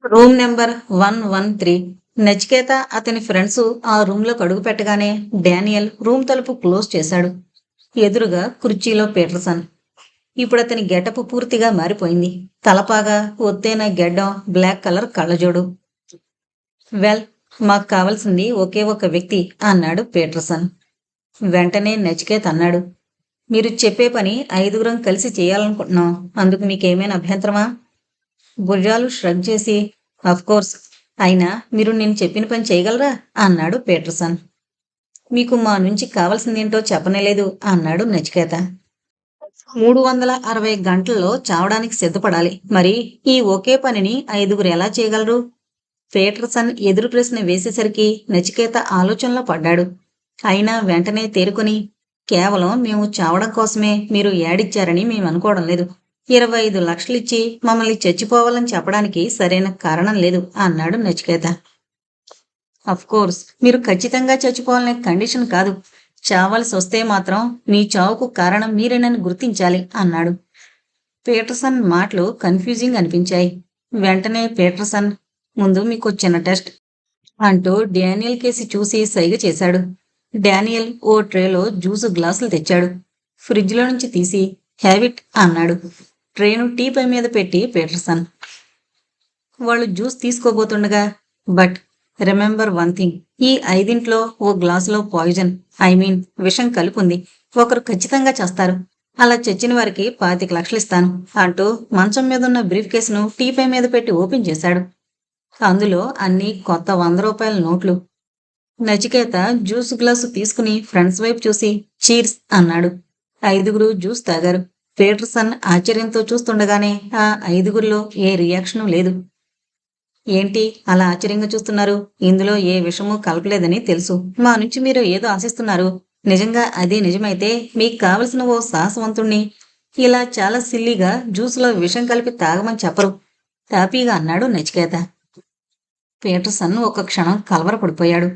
Room number 113. Nachiketa అతని friends ఆ రూమ్లోకి అడుగు పెట్టగానే డానియల్ రూమ్ తలుపు క్లోజ్ చేశాడు. ఎదురుగా కుర్చీలో పీటర్సన్. ఇప్పుడు అతని గెటప్ పూర్తిగా మారిపోయింది. తలపాగా, ఒత్తైన గెడ్డం, బ్లాక్ కలర్ కళ్ళజోడు. వెల్, మాకు కావలసింది ఒకే ఒక వ్యక్తి అన్నాడు పీటర్సన్. వెంటనే నచికేత్ అన్నాడు, మీరు చెప్పే పని 5గురం కలిసి చేయాలనుకుంటున్నాం. అందుకు మీకేమైనా అభ్యంతరమా? భుజాలు ష్రగ్ చేసి, కోర్స్, అయినా మీరు నేను చెప్పిన పని చేయగలరా అన్నాడు పీటర్సన్. మీకు మా నుంచి కావలసిందేంటో చెప్పనేలేదు అన్నాడు నచికేత. 360 గంటల్లో చావడానికి సిద్ధపడాలి. మరి ఈ ఒకే పనిని 5గురు ఎలా చేయగలరు? పీటర్సన్ ఎదురు ప్రశ్న వేసేసరికి నచికేత ఆలోచనలో పడ్డాడు. అయినా వెంటనే తేరుకొని, కేవలం మేము చావడం కోసమే మీరు యాడిచ్చారని మేము అనుకోవడం లేదు. 25 లక్షలిచ్చి మమ్మల్ని చచ్చిపోవాలని చెప్పడానికి సరైన కారణం లేదు అన్నాడు నచికేత. కోర్స్, మీరు ఖచ్చితంగా చచ్చిపోవాలనే కండిషన్ కాదు. చావాల్సి వస్తే మాత్రం మీ చావుకు కారణం మీరేనని గుర్తించాలి అన్నాడు. పీటర్సన్ మాటలు కన్ఫ్యూజింగ్ అనిపించాయి. వెంటనే పీటర్సన్, ముందు మీకు చిన్న టెస్ట్ అంటూ డానియల్ కేసి చూసి సైగ చేశాడు. డానియల్ ఓ ట్రేలో జ్యూసు గ్లాసులు తెచ్చాడు. ఫ్రిడ్జ్లో నుంచి తీసి హ్యావిట్ అన్నాడు. ట్రేను టీపై మీద పెట్టి పీటర్సన్. వాళ్ళు జ్యూస్ తీసుకోబోతుండగా, బట్ రిమెంబర్ వన్ థింగ్, ఈ 5 ఓ గ్లాసులో పాయిజన్, విషం కలుపుంది. ఒకరు ఖచ్చితంగా చేస్తారు. అలా చచ్చిన వారికి 25 లక్షలు ఇస్తాను అంటూ మంచం మీద ఉన్న బ్రీఫ్ కేసును టీపై మీద పెట్టి ఓపెన్ చేశాడు. అందులో అన్ని కొత్త 100 రూపాయల నోట్లు. నచికేత జ్యూస్ గ్లాసు తీసుకుని ఫ్రెండ్స్ వైపు చూసి చీర్స్ అన్నాడు. 5గురు జ్యూస్ తాగారు. పీటర్సన్ ఆశ్చర్యంతో చూస్తుండగానే ఆ 5గురిలో ఏ రియాక్షను లేదు. ఏంటి అలా ఆశ్చర్యంగా చూస్తున్నారు? ఇందులో ఏ విషమూ కలపలేదని తెలుసు. మా నుంచి మీరు ఏదో ఆశిస్తున్నారు. నిజంగా అదే నిజమైతే మీకు కావలసిన ఓ సాహసవంతుణ్ణి ఇలా చాలా సిల్లీగా జ్యూసులో విషం కలిపి తాగమని చెప్పరు తాపీగా అన్నాడు నచికేత. పీటర్సన్ ఒక క్షణం కలవరపడిపోయాడు.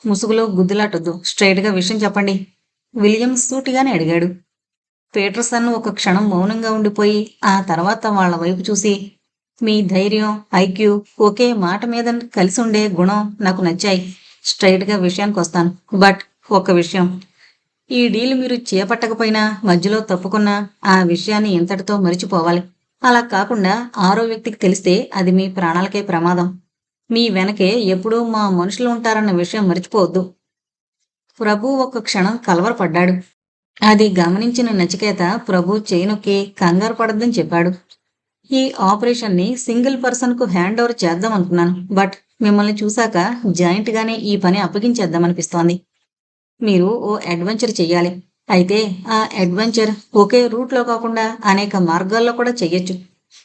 ముసుగులో గుద్దులాటొద్దు, స్ట్రైట్గా విషయం చెప్పండి విలియమ్స్ సూటిగానే అడిగాడు. పీటర్సన్ ఒక క్షణం మౌనంగా ఉండిపోయి ఆ తర్వాత వాళ్ల వైపు చూసి, మీ ధైర్యం, ఐక్యూ, ఒకే మాట మీద కలిసి ఉండే గుణం నాకు నచ్చాయి. స్ట్రైట్గా విషయానికి వస్తాను. బట్ ఒక విషయం, ఈ డీల్ మీరు చేపట్టకపోయినా మధ్యలో తప్పుకున్నా ఆ విషయాన్ని ఇంతటితో మరిచిపోవాలి. అలా కాకుండా 6వ వ్యక్తికి తెలిస్తే అది మీ ప్రాణాలకే ప్రమాదం. మీ వెనకే ఎప్పుడూ మా మనుషులు ఉంటారన్న విషయం మర్చిపోవద్దు. ప్రభు ఒక క్షణం కలవరపడ్డాడు. అది గమనించిన నచికేత ప్రభు చేయినొక్కి కంగారు పడద్దని చెప్పాడు. ఈ ఆపరేషన్ని సింగిల్ పర్సన్కు హ్యాండ్ ఓవర్ చేద్దాం అనుకున్నాను. బట్ మిమ్మల్ని చూశాక జాయింట్గానే ఈ పని అప్పగించేద్దామనిపిస్తోంది. మీరు ఓ అడ్వెంచర్ చెయ్యాలి. అయితే ఆ అడ్వెంచర్ ఒకే రూట్లో కాకుండా అనేక మార్గాల్లో కూడా చెయ్యొచ్చు.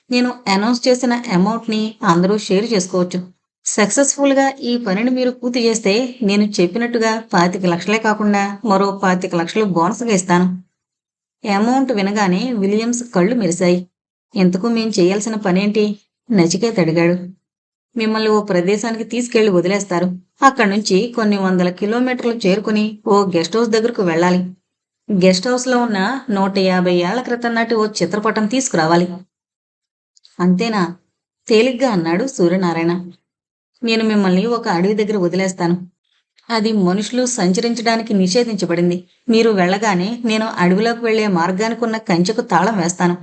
నేను అనౌన్స్ చేసిన అమౌంట్ని అందరూ షేర్ చేసుకోవచ్చు. సక్సెస్ఫుల్గా ఈ పనిని మీరు పూర్తి చేస్తే నేను చెప్పినట్టుగా 25 లక్షలే కాకుండా మరో 25 లక్షలు బోనస్గా ఇస్తాను. అమౌంట్ వినగానే విలియమ్స్ కళ్ళు మెరిశాయి. ఇంతకు మేం చేయాల్సిన పనేంటి? నచికేత్ అడిగాడు. మిమ్మల్ని ఓ ప్రదేశానికి తీసుకెళ్లి వదిలేస్తారు. అక్కడి నుంచి కొన్ని 100 కిలోమీటర్లు చేరుకుని ఓ గెస్ట్ హౌస్ దగ్గరకు వెళ్ళాలి. గెస్ట్ హౌస్లో ఉన్న 150 ఏళ్ల క్రితం నాటి ఓ చిత్రపటం తీసుకురావాలి. అంతేనా? తేలిగ్గా అన్నాడు సూర్యనారాయణ. నేను మిమ్మల్ని ఒక అడవి దగ్గర వదిలేస్తాను. అది మనుషులు సంచరించడానికి నిషేధించబడింది. మీరు వెళ్ళగానే నేను అడవిలోకి వెళ్లే మార్గానికి ఉన్న కంచెకు తాళం వేస్తాను.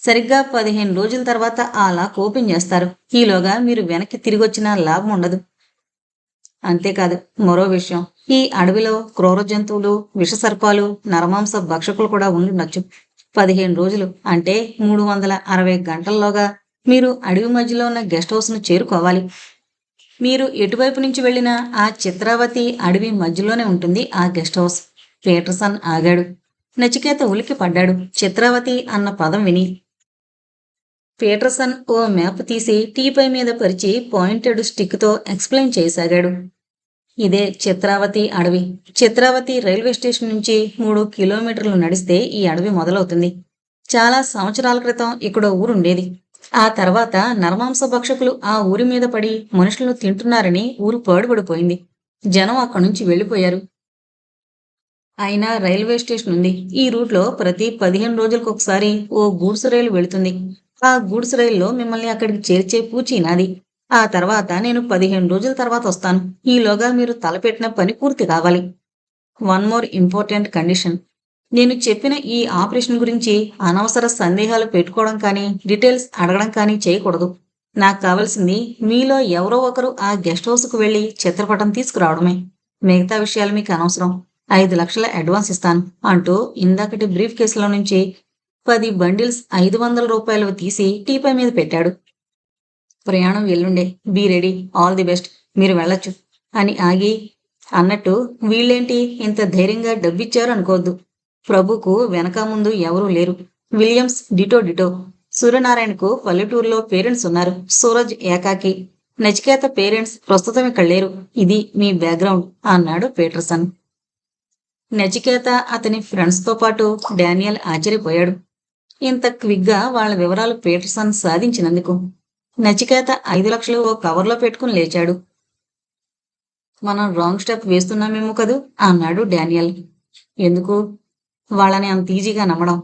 సరిగ్గా 15 రోజుల తర్వాత ఆ లాక్ ఓపెన్ చేస్తారు. ఈలోగా మీరు వెనక్కి తిరిగొచ్చినా లాభం ఉండదు. అంతేకాదు, మరో విషయం, ఈ అడవిలో క్రూర జంతువులు, విషసర్పాలు, నరమాంస భక్షకులు కూడా ఉండుండొచ్చు. 15 రోజులు అంటే 360 గంటల్లోగా మీరు అడవి మధ్యలో ఉన్న గెస్ట్ హౌస్ను చేరుకోవాలి. మీరు ఎటువైపు నుంచి వెళ్ళినా ఆ చిత్రావతి అడవి మధ్యలోనే ఉంటుంది ఆ గెస్ట్ హౌస్. పీటర్సన్ ఆగాడు. నచికేత ఉలికి పడ్డాడు చిత్రావతి అన్న పదం విని. పీటర్సన్ ఓ మ్యాప్ తీసి టీపై మీద పరిచి పాయింటెడ్ స్టిక్తో ఎక్స్ప్లెయిన్ చేయసాగాడు. ఇదే చిత్రావతి అడవి. చిత్రావతి రైల్వే స్టేషన్ నుంచి 3 కిలోమీటర్లు నడిస్తే ఈ అడవి మొదలవుతుంది. చాలా సంవత్సరాల క్రితం ఇక్కడ ఊరుండేది. ఆ తర్వాత నరమాంస భక్షకులు ఆ ఊరి మీద పడి మనుషులను తింటున్నారని ఊరు పాడుపడిపోయింది. జనం అక్కడి నుంచి వెళ్ళిపోయారు. అయినా రైల్వే స్టేషన్ ఉంది. ఈ రూట్లో ప్రతి 15 రోజులకు ఒకసారి ఓ గూడ్స్ రైలు వెళుతుంది. ఆ గూడ్స్ రైల్లో మిమ్మల్ని అక్కడికి చేర్చే పూచీ నాది. ఆ తర్వాత నేను 15 రోజుల తర్వాత వస్తాను. ఈలోగా మీరు తలపెట్టిన పని పూర్తి కావాలి. One more important condition. నేను చెప్పిన ఈ ఆపరేషన్ గురించి అనవసర సందేహాలు పెట్టుకోవడం కానీ, డీటెయిల్స్ అడగడం కానీ చేయకూడదు. నాకు కావలసింది మీలో ఎవరో ఒకరు ఆ గెస్ట్ హౌస్‌కు వెళ్లి చిత్రపటం తీసుకురావడమే. మిగతా విషయాలు మీకు అనవసరం. 5,00,000 అడ్వాన్స్ ఇస్తాను అంటూ ఇందాకటి బ్రీఫ్ కేసులో నుంచి 10 బండిల్స్ రూ. 500 తీసి టీపై మీద పెట్టాడు. ప్రయాణం ఎల్లుండే. Be ready. All the best. మీరు వెళ్ళొచ్చు అని ఆగి అన్నట్టు వీళ్ళేంటి ఇంత ధైర్యంగా డబ్బిచ్చారు అనుకోవద్దు. ప్రభుకు వెనక ముందు ఎవరూ లేరు. Williams ditto ditto. సూర్యనారాయణకు పల్లెటూరులో పేరెంట్స్ ఉన్నారు. సూరజ్ ఏకాకి. నచికేత పేరెంట్స్ ప్రస్తుతం ఇక్కడ లేరు. ఇది మీ బ్యాక్గ్రౌండ్ అన్నాడు పీటర్సన్. నచికేత అతని ఫ్రెండ్స్తో పాటు డానియల్ ఆశ్చర్యపోయాడు. ఇంత క్విక్గా వాళ్ళ వివరాలు పీటర్సన్ సాధించినందుకు. నచికేత 5,00,000 ఓ కవర్లో పెట్టుకుని లేచాడు. మనం రాంగ్ స్టెప్ వేస్తున్నామేమో కదూ అన్నాడు డానియల్. ఎందుకు? వాళ్ళని అంత ఈజీగా నమ్మడం.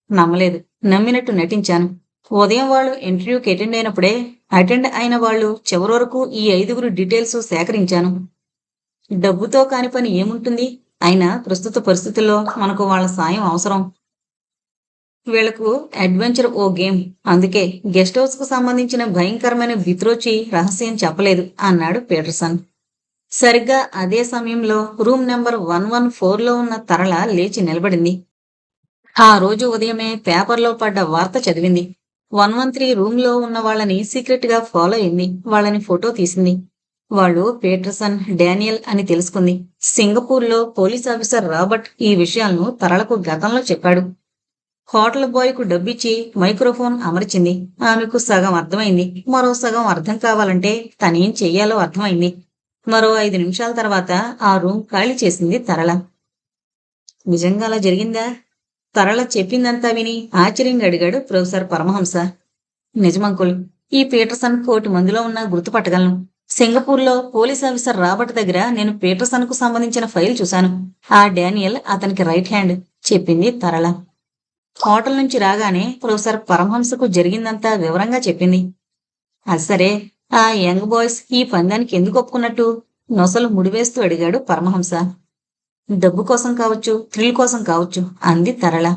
నమ్మలేదు. నమ్మినట్టు నటించాను. ఉదయం వాళ్ళు ఇంటర్వ్యూకి అటెండ్ అయిన వాళ్ళు చివరి వరకు ఈ 5గురు డీటెయిల్స్ సేకరించాను. డబ్బుతో కాని పని ఏముంటుంది? అయినా ప్రస్తుత పరిస్థితుల్లో మనకు వాళ్ళ సాయం అవసరం. వీళ్లకు అడ్వెంచర్ ఓ గేమ్. అందుకే గెస్ట్ హౌస్ కు సంబంధించిన భయంకరమైన బిత్రోచి రహస్యం చెప్పలేదు అన్నాడు పీటర్సన్. సరిగ్గా అదే సమయంలో రూమ్ నెంబర్ 114లో ఉన్న తరళ లేచి నిలబడింది. ఆ రోజు ఉదయమే పేపర్లో పడ్డ వార్త చదివింది. 113 రూమ్లో ఉన్న వాళ్ళని సీక్రెట్ గా ఫాలో అయింది. వాళ్ళని ఫోటో తీసింది. వాళ్ళు పీటర్సన్, డానియల్ అని తెలుసుకుంది. సింగపూర్లో పోలీస్ ఆఫీసర్ రాబర్ట్ ఈ విషయాలను తరళకు గతంలో చెప్పాడు. హోటల్ బాయ్కు డబ్బిచ్చి మైక్రోఫోన్ అమర్చింది. ఆమెకు సగం అర్థమైంది. మరో సగం అర్థం కావాలంటే తనేం చెయ్యాలో అర్థమైంది. మరో 5 నిమిషాల తర్వాత ఆ రూమ్ ఖాళీ చేసింది తరళ. నిజంగా అలా జరిగిందా? తరళ చెప్పిందంతా విని ఆశ్చర్యంగా అడిగాడు ప్రొఫెసర్ పరమహంస. నిజమంకుల్. ఈ పీటర్సన్ 1,000 మందిలో ఉన్నా గుర్తుపట్టగలను. సింగపూర్లో పోలీస్ ఆఫీసర్ రాబర్ట్ దగ్గర నేను పీటర్సన్ కు సంబంధించిన ఫైల్ చూశాను. ఆ డానియల్ అతనికి రైట్ హ్యాండ్ చెప్పింది తరళ. హోటల్ నుంచి రాగానే ప్రొఫెసర్ పరమహంసకు జరిగిందంతా వివరంగా చెప్పింది. అది సరే, ఆ యంగ్ బాయ్స్ ఈ పందానికి ఎందుకు ఒప్పుకున్నట్టు నొసలు ముడివేస్తూ అడిగాడు పరమహంస. డబ్బు కోసం కావచ్చు, థ్రిల్ కోసం కావచ్చు అంది తరళ.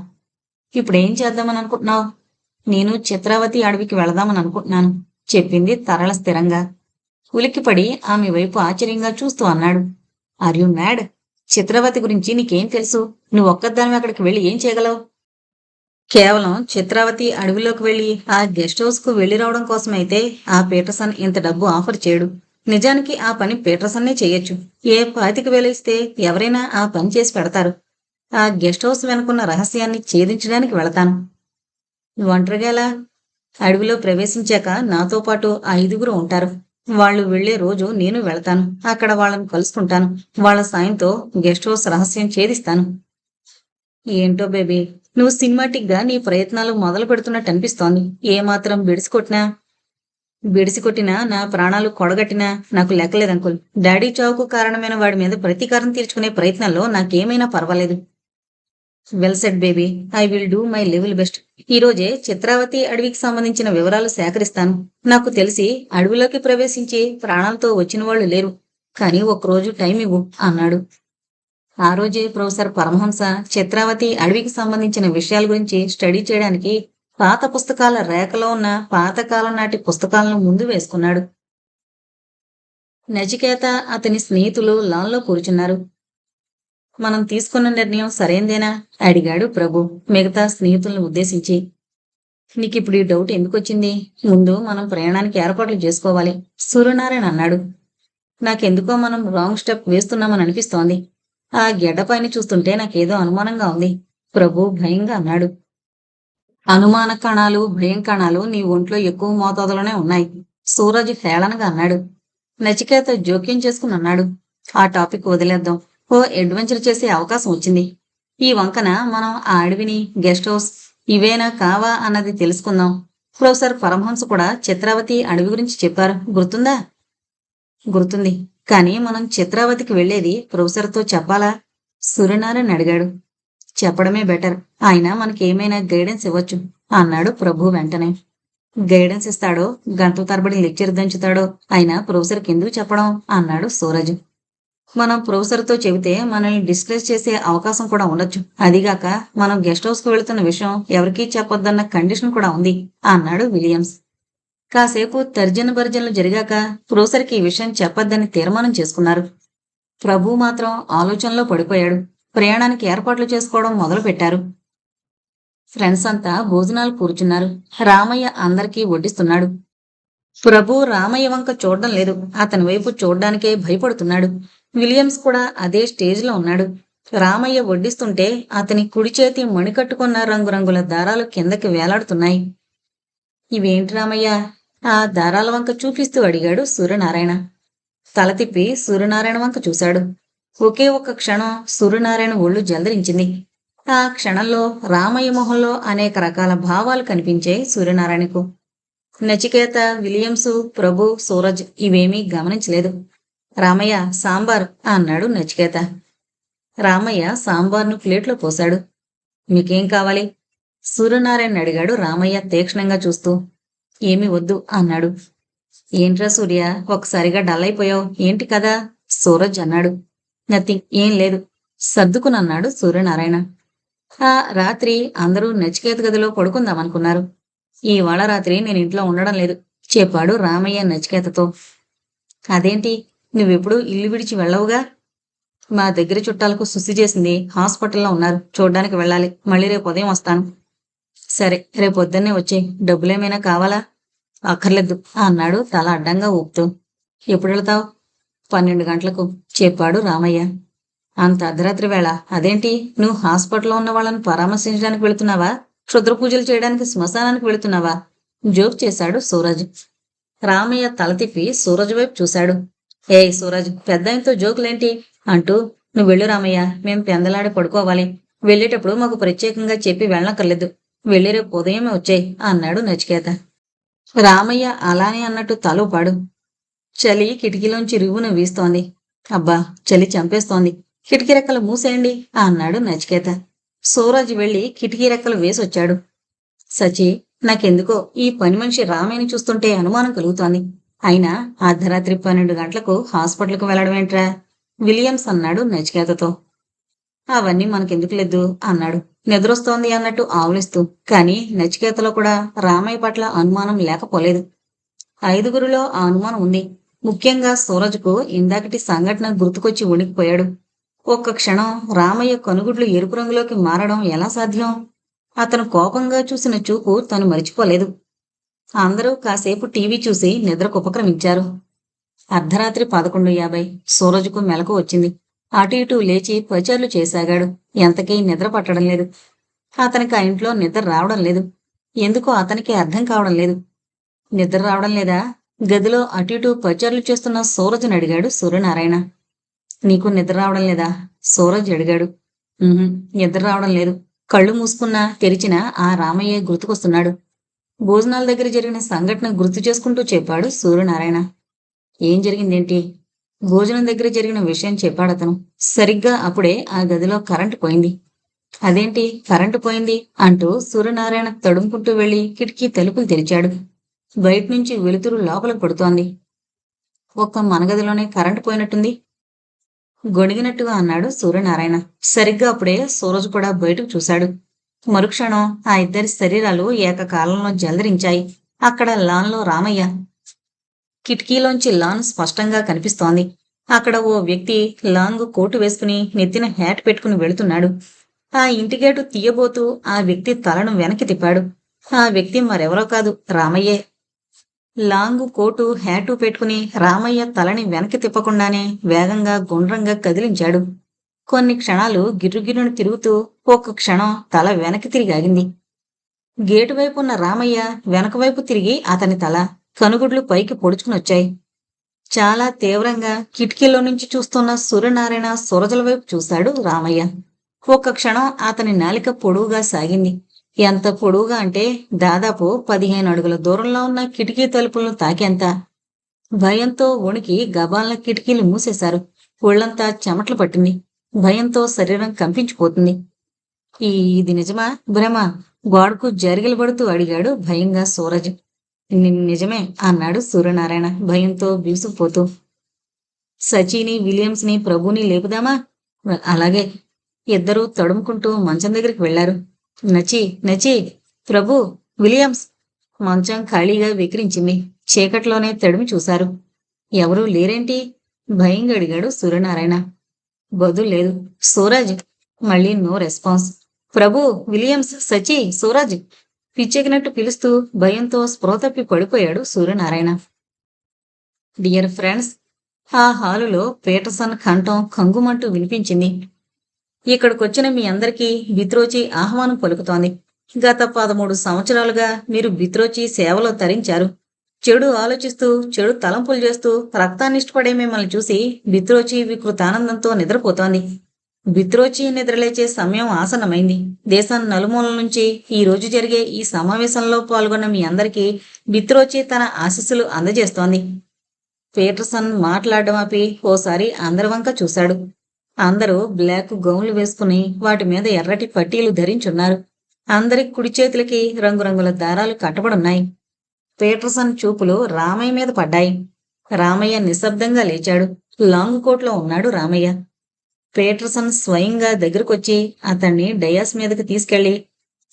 ఇప్పుడేం చేద్దామని అనుకుంటున్నావు? నేను చిత్రావతి అడవికి వెళదామని అనుకుంటున్నాను చెప్పింది తరళ స్థిరంగా. ఉలిక్కిపడి ఆమె వైపు ఆశ్చర్యంగా చూస్తూ అన్నాడు. Are you mad? చిత్రావతి గురించి నీకేం తెలుసు? నువ్వు ఒక్కదానివి అక్కడికి వెళ్ళి ఏం చేయగలవు? కేవలం చిత్రావతి అడవిలోకి వెళ్లి ఆ గెస్ట్ హౌస్ కు వెళ్లి రావడం కోసమైతే ఆ పీటర్సన్ ఇంత డబ్బు ఆఫర్ చేయడు. నిజానికి ఆ పని పీటర్సన్నే చేయొచ్చు. ఏ 25,000 ఇస్తే ఎవరైనా ఆ పని చేసి పెడతారు. ఆ గెస్ట్ హౌస్ వెనుకున్న రహస్యాన్ని ఛేదించడానికి వెళతాను. ఒంటరిగా ఎలా? అడవిలో ప్రవేశించాక నాతో పాటు 5గురు ఉంటారు. వాళ్ళు వెళ్లే రోజు నేను వెళతాను. అక్కడ వాళ్ళని కలుసుకుంటాను. వాళ్ళ సాయంతో గెస్ట్ హౌస్ రహస్యం ఛేదిస్తాను. ఏంటో బేబీ, నువ్వు సినిమాటిక్ గా నీ ప్రయత్నాలు మొదలు పెడుతున్నట్టు అనిపిస్తోంది. ఏమాత్రం బిడిసికొట్టినా నా ప్రాణాలు కొడగట్టినా నాకు లెక్కలేదు అంకుల్. డాడీ చావుకు కారణమైన వాడి మీద ప్రతీకారం తీర్చుకునే ప్రయత్నంలో నాకేమైనా పర్వాలేదు. Well said baby. I will do my level best. ఈ రోజే చిత్రావతి అడవికి సంబంధించిన వివరాలు సేకరిస్తాను. నాకు తెలిసి అడవిలోకి ప్రవేశించి ప్రాణాలతో వచ్చిన వాళ్ళు లేరు. కానీ ఒకరోజు టైం ఇవ్వు అన్నాడు. ఆ రోజే ప్రొఫెసర్ పరమహంస చిత్రావతి అడవికి సంబంధించిన విషయాల గురించి స్టడీ చేయడానికి పాత పుస్తకాల రేఖలో ఉన్న పాతకాలం నాటి పుస్తకాలను ముందు వేసుకున్నాడు. నచికేత అతని స్నేహితులు లాన్లో కూర్చున్నారు. మనం తీసుకున్న నిర్ణయం సరైందేనా అడిగాడు ప్రభు మిగతా స్నేహితులను ఉద్దేశించి. నీకిప్పుడు ఈ డౌట్ ఎందుకొచ్చింది? ముందు మనం ప్రయాణానికి ఏర్పాట్లు చేసుకోవాలి సూర్యనారాయణ అన్నాడు. నాకెందుకో మనం రాంగ్ స్టెప్ వేస్తున్నామని అనిపిస్తోంది. ఆ గెడ్డపైన చూస్తుంటే నాకేదో అనుమానంగా ఉంది ప్రభు భయంగా అన్నాడు. అనుమాన కణాలు, భయం కణాలు నీ ఒంట్లో ఎక్కువ మోతాదులోనే ఉన్నాయి సూరజ్ హేళనగా అన్నాడు. నచికేత జోక్యం చేసుకుని అన్నాడు. ఆ టాపిక్ వదిలేద్దాం. ఓ అడ్వెంచర్ చేసే అవకాశం వచ్చింది. ఈ వంకన మనం ఆ అడవిని, గెస్ట్ హౌస్ ఇవేనా కావా అన్నది తెలుసుకుందాం. ప్రొఫెసర్ పరమహంస కూడా చిత్రావతి అడవి గురించి చెప్పారు, గుర్తుందా? గుర్తుంది. కానీ మనం చిత్రావతికి వెళ్లేది ప్రొఫెసర్తో చెప్పాలా? సూర్యనారాయణ అడిగాడు. చెప్పడమే బెటర్. ఆయన మనకేమైనా గైడెన్స్ ఇవ్వచ్చు అన్నాడు ప్రభు వెంటనే. గైడెన్స్ ఇస్తాడో, గంటల తరబడి లెక్చర్ దంచుతాడో అయినా ప్రొఫెసర్కి ఎందుకు చెప్పడం అన్నాడు సూరజ్. మనం ప్రొఫెసర్తో చెబితే మనల్ని డిస్కస్ చేసే అవకాశం కూడా ఉండొచ్చు. అదిగాక మనం గెస్ట్ హౌస్కు వెళుతున్న విషయం ఎవరికీ చెప్పొద్దన్న కండిషన్ కూడా ఉంది అన్నాడు విలియమ్స్. కాసేపు తర్జన భర్జనలు జరిగాక ప్రొఫెసర్కి ఈ విషయం చెప్పొద్దని తీర్మానం చేసుకున్నారు. ప్రభు మాత్రం ఆలోచనలో పడిపోయాడు. ప్రయాణానికి ఏర్పాట్లు చేసుకోవడం మొదలుపెట్టారు. ఫ్రెండ్స్ అంతా భోజనాలు కూర్చున్నారు. రామయ్య అందరికీ వడ్డిస్తున్నాడు. ప్రభు రామయ్య వంక చూడడం లేదు. అతని వైపు చూడ్డానికే భయపడుతున్నాడు. విలియమ్స్ కూడా అదే స్టేజ్లో ఉన్నాడు. రామయ్య వడ్డిస్తుంటే అతని కుడి చేతి మణికట్టుకున్న రంగురంగుల దారాలు కిందకి వేలాడుతున్నాయి. ఇవేంటి రామయ్య? ఆ దారాల వంక చూపిస్తూ అడిగాడు సూర్యనారాయణ. తల తిప్పి సూర్యనారాయణ వంక చూశాడు. ఒకే ఒక్క క్షణం సూర్యనారాయణ ఒళ్ళు జలదరించింది. ఆ క్షణంలో రామయ్య మొహంలో అనేక రకాల భావాలు కనిపించాయి సూర్యనారాయణకు. నచికేత, విలియమ్సు, ప్రభు, సూరజ్ ఇవేమీ గమనించలేదు. రామయ్య, సాంబార్ అన్నాడు నచికేత. రామయ్య సాంబార్ను ప్లేట్లో పోశాడు. మీకేం కావాలి? సూర్యనారాయణ అడిగాడు రామయ్య తీక్షణంగా చూస్తూ. ఏమీ వద్దు అన్నాడు. ఏంట్రా సూర్య, ఒకసారిగా డల్ అయిపోయావు, ఏంటి కదా? సూరజ్ అన్నాడు. నథింగ్, ఏం లేదు సర్దుకునన్నాడు సూర్యనారాయణ. ఆ రాత్రి అందరూ నచికేత గదిలో పడుకుందామనుకున్నారు. ఇవాళ రాత్రి నేను ఇంట్లో ఉండడం లేదు చెప్పాడు రామయ్య నచికేతతో. అదేంటి, నువ్వెప్పుడు ఇల్లు విడిచి వెళ్ళవుగా? మా దగ్గర చుట్టాలకు సుస్థి చేసింది, హాస్పిటల్లో ఉన్నారు, చూడ్డానికి వెళ్ళాలి. మళ్ళీ రేపు ఉదయం వస్తాను. సరే, రేపు పొద్దున్నే వచ్చే. డబ్బులేమైనా కావాలా? అక్కర్లేదు అన్నాడు తల అడ్డంగా ఊపుతూ. ఎప్పుడు వెళతావు? 12 గంటలకు చెప్పాడు రామయ్య. అంత అర్ధరాత్రి వేళ? అదేంటి, నువ్వు హాస్పిటల్లో ఉన్న వాళ్ళని పరామర్శించడానికి వెళుతున్నావా? క్షుద్ర పూజలు చేయడానికి శ్మశానానికి వెళుతున్నావా? జోక్ చేశాడు సూరజ్. రామయ్య తల తిప్పి సూరజ్ వైపు చూశాడు. ఏయ్ సూరజ్, పెద్దాయంతో జోకులేంటి అంటూ. నువ్వు వెళ్ళు రామయ్య, మేం పెందలాడి పడుకోవాలి. వెళ్ళేటప్పుడు మాకు ప్రత్యేకంగా చెప్పి వెళ్ళనక్కర్లేదు. వెళ్ళి రేపు ఉదయమే వచ్చాయి అన్నాడు నచికేత. రామయ్య అలానే అన్నట్టు తల ఊపాడు. చలి కిటికీలోంచి రివ్వున వీస్తోంది. అబ్బా, చలి చంపేస్తోంది, కిటికీ రెక్కలు మూసేయండి అన్నాడు నచికేత. సూరజ్ వెళ్లి కిటికీ రెక్కలు వేసొచ్చాడు. సచి, నాకెందుకో ఈ పని మనిషి రామయ్యని చూస్తుంటే అనుమానం కలుగుతోంది. అయినా అర్ధరాత్రి 12 గంటలకు హాస్పిటల్కు వెళ్లడమేంట్రా? విలియమ్స్ అన్నాడు నచికేతతో. అవన్నీ మనకెందుకు లేదు అన్నాడు నిద్రొస్తోంది అన్నట్టు ఆవులిస్తూ. కాని నచికేతలో కూడా రామయ్య పట్ల అనుమానం లేకపోలేదు. 5గురిలో ఆ అనుమానం ఉంది. ముఖ్యంగా సూరజ్కు ఇందాకటి సంఘటన గుర్తుకొచ్చి వణికిపోయాడు. ఒక్క క్షణం రామయ్య కనుగుడ్లు ఎరుపు రంగులోకి మారడం ఎలా సాధ్యం? అతను కోపంగా చూసిన చూపు తను మరిచిపోలేదు. అందరూ కాసేపు టీవీ చూసి నిద్రకు ఉపక్రమించారు. అర్ధరాత్రి 11:50. సూరజ్కు మెలకు వచ్చింది. అటు ఇటూ లేచి పచార్లు చేసాగాడు. ఎంతకీ నిద్ర పట్టడం లేదు. అతనికి ఆ ఇంట్లో నిద్ర రావడం లేదు. ఎందుకో అతనికి అర్థం కావడం లేదు. నిద్ర రావడం లేదా? గదిలో అటు ఇటూ పచార్లు చేస్తున్న సూరజ్ని అడిగాడు సూర్యనారాయణ. నీకు నిద్ర రావడం లేదా? సూరజ్ అడిగాడు. నిద్ర రావడం లేదు. కళ్ళు మూసుకున్నా తెరిచినా ఆ రామయ్య గుర్తుకొస్తున్నాడు. భోజనాల దగ్గర జరిగిన సంఘటన గుర్తు చేసుకుంటూ చెప్పాడు సూర్యనారాయణ. ఏం జరిగిందేంటి? భోజనం దగ్గర జరిగిన విషయం చెప్పాడతను. సరిగ్గా అప్పుడే ఆ గదిలో కరెంటు పోయింది. అదేంటి కరెంటు పోయింది అంటూ సూర్యనారాయణ తడుముకుంటూ వెళ్లి కిటికీ తలుపులు తెరిచాడు. బయటనుంచి వెలుతురు లోపలకు పడుతోంది. ఒక్క మన గదిలోనే కరెంటు పోయినట్టుంది గొణిగినట్టుగా అన్నాడు సూర్యనారాయణ. సరిగ్గా అప్పుడే సూరజ్ కూడా బయటకు చూశాడు. మరుక్షణం ఆ ఇద్దరి శరీరాలు ఏకకాలంలో జలదరించాయి. అక్కడ లాన్లో రామయ్య. కిటికీలోంచి లాన్ స్పష్టంగా కనిపిస్తోంది. అక్కడ ఓ వ్యక్తి లాంగ్ కోటు వేసుకుని నెత్తిన హ్యాట్ పెట్టుకుని వెళుతున్నాడు. ఆ ఇంటిగేటు తీయబోతూ ఆ వ్యక్తి తలను వెనక్కి తిప్పాడు. ఆ వ్యక్తి మరెవరో కాదు, రామయ్యే. లాంగ్ కోటు హ్యాటు పెట్టుకుని రామయ్య తలని వెనక్కి తిప్పకుండానే వేగంగా గుండ్రంగా కదిలించాడు. కొన్ని క్షణాలు గిర్రుగిర్రును తిరుగుతూ ఒక్క క్షణం తల వెనక్కి తిరిగి ఆగింది. గేటు వైపు ఉన్న రామయ్య వెనకవైపు తిరిగి అతని తల, కనుగుడ్లు పైకి పొడుచుకునొచ్చాయి. చాలా తీవ్రంగా కిటికీలో నుంచి చూస్తున్న సూర్యనారాయణ సూరజల వైపు చూశాడు రామయ్య. ఒక్క క్షణం అతని నాలిక పొడువుగా సాగింది. ఎంత పొడువుగా అంటే దాదాపు 15 అడుగుల దూరంలో ఉన్న కిటికీ తలుపులను తాకేంత. భయంతో వణికి గబాలన కిటికీలు మూసేశారు. ఒళ్లంతా చెమట్లు పట్టింది. భయంతో శరీరం కంపించిపోతుంది. ఇది నిజమా భ్రమ? గోడకు జరిగిలు పడుతూ అడిగాడు భయంగా సూరజ్. నిజమే అన్నాడు సూర్యనారాయణ భయంతో బిగుసుకుపోతూ. సచిని, విలియమ్స్ని, ప్రభుని లేపుదామా? అలాగే. ఇద్దరూ తడుముకుంటూ మంచం దగ్గరికి వెళ్లారు. నచి, నచి, ప్రభు, విలియమ్స్. మంచం ఖాళీగా వికిరించింది. చీకట్లోనే తడిమి చూశారు. ఎవరూ లేరేంటి? భయంగా అడిగాడు సూర్యనారాయణ. బదులు లేదు. సూరజ్. మళ్ళీ నో రెస్పాన్స్. ప్రభు, విలియమ్స్, సచి, సూరజ్. పిచ్చెక్కినట్టు పిలుస్తూ భయంతో స్పృహ తప్పి పడిపోయాడు సూర్యనారాయణ. డియర్ ఫ్రెండ్స్, ఆ హాలులో పీటర్సన్ కంఠం కంగుమంటూ వినిపించింది. ఇక్కడికొచ్చిన మీ అందరికీ బిత్రోచి ఆహ్వానం పలుకుతోంది. గత 13 సంవత్సరాలుగా మీరు బిత్రోచి సేవలో తరించారు. చెడు ఆలోచిస్తూ, చెడు తలంపులు చేస్తూ, రక్తాన్ని ఇష్టపడే మిమ్మల్ని చూసి బిత్రోచి వికృతానందంతో నిద్రపోతోంది. బిత్రోచి నిద్రలేచే సమయం ఆసన్నమైంది. దేశం నలుమూలల నుంచి ఈ రోజు జరిగే ఈ సమావేశంలో పాల్గొన్న మీ అందరికీ బిత్రోచి తన ఆశీస్సులు అందజేస్తోంది. పీటర్సన్ మాట్లాడడం ఆపి ఓసారి అందరి వంక చూశాడు. అందరూ బ్లాక్ గౌన్లు వేసుకుని వాటి మీద ఎర్రటి పట్టీలు ధరించున్నారు. అందరి కుడి చేతులకి రంగురంగుల దారాలు కట్టబడున్నాయి. పీటర్సన్ చూపులు రామయ్య మీద పడ్డాయి. రామయ్య నిశ్శబ్దంగా లేచాడు. లాంగ్ కోట్లో ఉన్నాడు రామయ్య. పీటర్సన్ స్వయంగా దగ్గరకొచ్చి అతన్ని డయాస్ మీదకి తీసుకెళ్లి,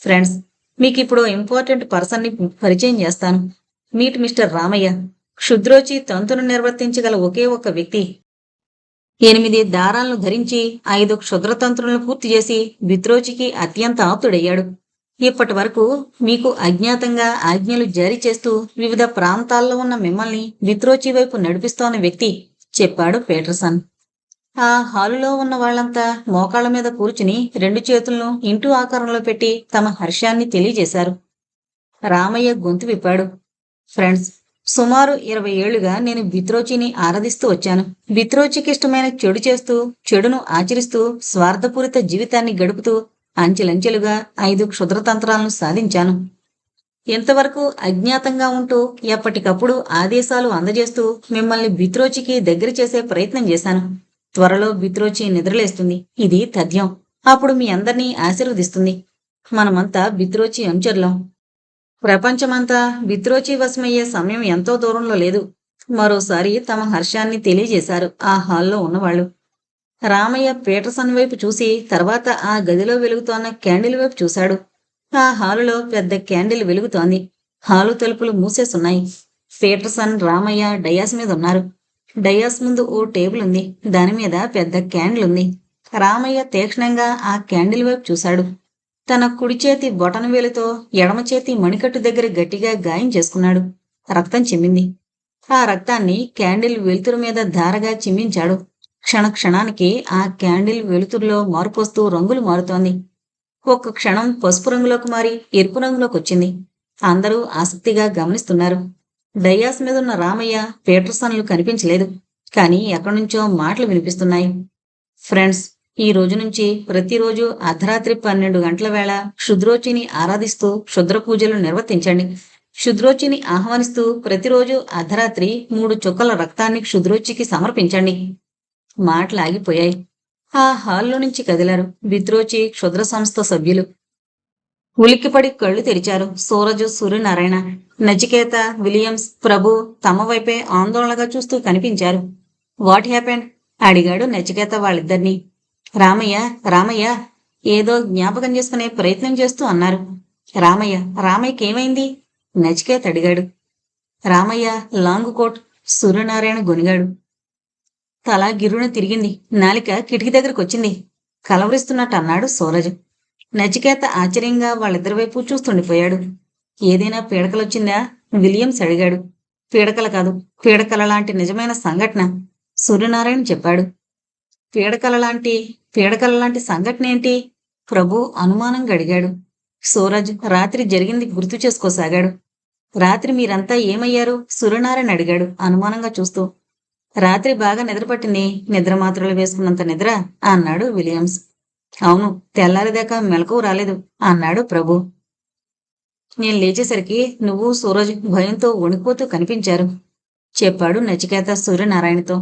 ఫ్రెండ్స్, మీకిప్పుడు ఇంపార్టెంట్ పర్సన్ని పరిచయం చేస్తాను. Meet mister Ramayya. క్షుద్రోచి తంతును నిర్వర్తించగల ఒకే ఒక్క వ్యక్తి. 8 దారాలను ధరించి 5 క్షుద్రతంత్రులను పూర్తి చేసి బిత్రోచికి అత్యంత ఆప్తుడయ్యాడు. ఇప్పటి వరకు మీకు అజ్ఞాతంగా ఆజ్ఞలు జారీ చేస్తూ వివిధ ప్రాంతాల్లో ఉన్న మిమ్మల్ని బిత్రోచి వైపు నడిపిస్తోన్న వ్యక్తి, చెప్పాడు పీటర్సన్. ఆ హాలులో ఉన్న వాళ్లంతా మోకాళ్ల మీద కూర్చుని 2 చేతులను ఇంటూ ఆకారంలో పెట్టి తమ హర్షాన్ని తెలియజేశారు. రామయ్య గొంతు విప్పాడు. ఫ్రెండ్స్, సుమారు 20 ఏళ్లుగా నేను బిత్రోచిని ఆరాధిస్తూ వచ్చాను. బిత్రోచికి ఇష్టమైన చెడు చేస్తూ, చెడును ఆచరిస్తూ, స్వార్థపూరిత జీవితాన్ని గడుపుతూ అంచెలంచెలుగా 5 క్షుద్రతంత్రాలను సాధించాను. ఇంతవరకు అజ్ఞాతంగా ఉంటూ ఎప్పటికప్పుడు ఆదేశాలు అందజేస్తూ మిమ్మల్ని బిత్రోచికి దగ్గర చేసే ప్రయత్నం చేశాను. త్వరలో బిత్రోచి నిద్రలేస్తుంది. ఇది తథ్యం. అప్పుడు మీ అందర్నీ ఆశీర్వదిస్తుంది. మనమంతా బిత్రోచి అనుచరులం. ప్రపంచమంతా బిత్రోచి వశమయ్యే సమయం ఎంతో దూరంలో లేదు. మరోసారి తమ హర్షాన్ని తెలియజేశారు ఆ హాల్లో ఉన్నవాళ్లు. రామయ్య పీటర్సన్ వైపు చూసి తర్వాత ఆ గదిలో వెలుగుతోన్న క్యాండిల్ వైపు చూశాడు. ఆ హాలులో పెద్ద క్యాండిల్ వెలుగుతోంది. హాలు తలుపులు మూసేసున్నాయి. పీటర్సన్, రామయ్య డయాస్ మీద ఉన్నారు. డయాస్ ముందు ఓ టేబుల్ ఉంది. దానిమీద పెద్ద క్యాండిల్ ఉంది. రామయ్య తీక్షణంగా ఆ క్యాండిల్ వైపు చూశాడు. తన కుడి చేతి బొటన వేలుతో ఎడమ చేతి మణికట్టు దగ్గర గట్టిగా గాయం చేసుకున్నాడు. రక్తం చిమ్మింది. ఆ రక్తాన్ని క్యాండిల్ వెలుతురు మీద ధారగా చిమ్మించాడు. క్షణానికి ఆ క్యాండిల్ వెలుతురులో మార్పొస్తూ రంగులు మారుతోంది. ఒక్క క్షణం పసుపు రంగులోకి మారి ఎరుపు రంగులోకి వచ్చింది. అందరూ ఆసక్తిగా గమనిస్తున్నారు. డయాస్ మీదున్న రామయ్య, పీటర్సన్లు కనిపించలేదు. కానీ ఎక్కడ్నుంచో మాటలు వినిపిస్తున్నాయి. ఫ్రెండ్స్, ఈ రోజు నుంచి ప్రతిరోజు అర్ధరాత్రి 12 గంటల వేళ క్షుద్రోచిని ఆరాధిస్తూ క్షుద్ర పూజలు నిర్వర్తించండి. క్షుద్రోచిని ఆహ్వానిస్తూ ప్రతిరోజు అర్ధరాత్రి 3 చుక్కల రక్తాన్ని క్షుద్రోచికి సమర్పించండి. మాటలు ఆగిపోయాయి. ఆ హాల్లో నుంచి కదిలారు బిత్రోచి క్షుద్ర సంస్థ సభ్యులు. ఉలిక్కిపడి కళ్ళు తెరిచారు సూరజు, సూర్యనారాయణ. నచికేత, విలియమ్స్, ప్రభు తమ వైపే ఆందోళనగా చూస్తూ కనిపించారు. What happened? అడిగాడు నచికేత వాళ్ళిద్దరినీ. రామయ్య, రామయ్య ఏదో జ్ఞాపకం చేసుకునే ప్రయత్నం చేస్తూ అన్నారు. రామయ్యకి ఏమైంది? నచికేత అడిగాడు. Ramayya long coat. సూర్యనారాయణ గొనిగాడు. తల గిర్రున తిరిగింది. నాలిక కిటికీ దగ్గరకు వచ్చింది. కలవరిస్తున్నట్టు అన్నాడు సూరజ్. నచికేత ఆశ్చర్యంగా వాళ్ళిద్దరి వైపు చూస్తుండిపోయాడు. ఏదైనా పీడకలొచ్చిందా? విలియమ్స్ అడిగాడు. పీడకల కాదు, పీడకల లాంటి నిజమైన సంఘటన, సూర్యనారాయణ చెప్పాడు. పీడకల లాంటి సంఘటన ఏంటి? ప్రభు అనుమానంగా అడిగాడు. సూరజ్ రాత్రి జరిగింది గుర్తు చేసుకోసాగాడు. రాత్రి మీరంతా ఏమయ్యారు? సూర్యనారాయణ అడిగాడు అనుమానంగా చూస్తూ. రాత్రి బాగా నిద్రపట్టింది. నిద్ర మాత్రలు వేసుకున్నంత నిద్ర అన్నాడు విలియమ్స్. అవును, తెల్లారిదాకా మెలకువ రాలేదు అన్నాడు ప్రభు. నేను లేచేసరికి నువ్వు, సూరజ్ భయంతో వణికిపోతూ కనిపించారు చెప్పాడు నచికేత సూర్యనారాయణతో.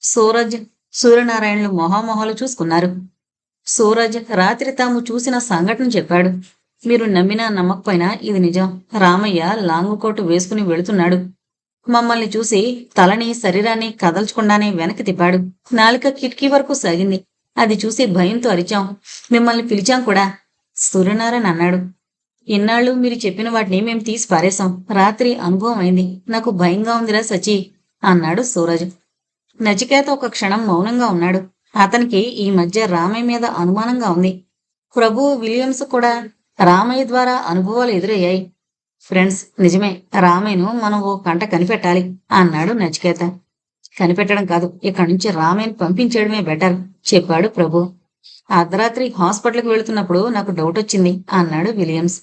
సూరజ్, సూర్యనారాయణలు మొహామొహాలు చూసుకున్నారు. సూరజ్ రాత్రి తాము చూసిన సంఘటన చెప్పాడు. మీరు నమ్మినా నమ్మకపోయినా ఇది నిజం. రామయ్య లాంగు కోటు వేసుకుని వెళుతున్నాడు. మమ్మల్ని చూసి తలని శరీరాన్ని కదల్చకుండానే వెనక్కి తిప్పాడు. నాలుక కిటికీ వరకు సాగింది. అది చూసి భయంతో అరిచాం. మిమ్మల్ని పిలిచాం కూడా. సూర్యనారాయణ అన్నాడు. ఇన్నాళ్ళు మీరు చెప్పిన వాటిని మేం తీసి పారేశాం. రాత్రి అనుభవం అయింది. నాకు భయంగా ఉందిరా సచి అన్నాడు సూరజ్. నచికేత ఒక క్షణం మౌనంగా ఉన్నాడు. అతనికి ఈ మధ్య రామయ్య మీద అనుమానంగా ఉంది. ప్రభు విలియమ్స్ కూడా రామయ్య ద్వారా అనుభవాలు ఎదురయ్యాయి. ఫ్రెండ్స్, నిజమే, రామయ్యను మనం ఓ కంట కనిపెట్టాలి అన్నాడు నచికేత. కనిపెట్టడం కాదు, ఇక్కడి నుంచి రామయ్యను పంపించేయడమే బెటర్ చెప్పాడు ప్రభు. అర్ధరాత్రి హాస్పిటల్కి వెళుతున్నప్పుడు నాకు డౌట్ వచ్చింది అన్నాడు విలియమ్స్.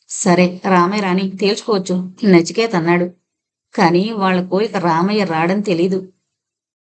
సరే, రామయ్య రాని తేల్చుకోవచ్చు నచికేత అన్నాడు. కానీ వాళ్లకు ఇక రామయ్య రాడని తెలీదు